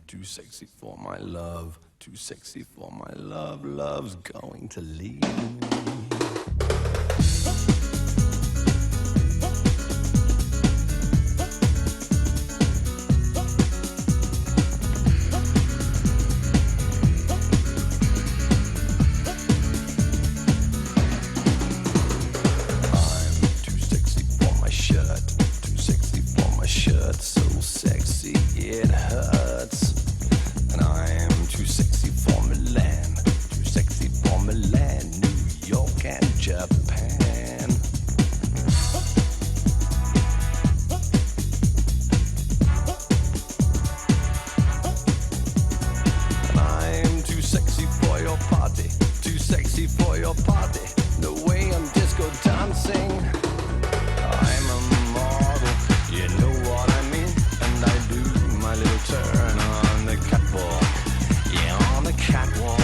too sexy for my love, too sexy for my love, love's going to leave me. So sexy it hurts, and I am too sexy for Milan, too sexy for Milan, New York and Japan. And I am too sexy for your party, too sexy for your party, the way I'm disco dancing. I'm a model, you know what I mean, and I do my little turn on the catwalk. Yeah, on the catwalk,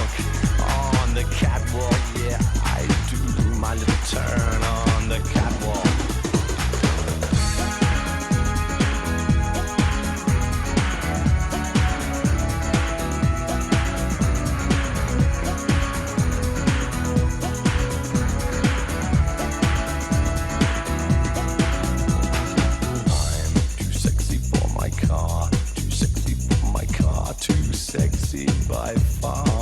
on the catwalk. Yeah, I do my little turn on the catwalk. Too sexy by far.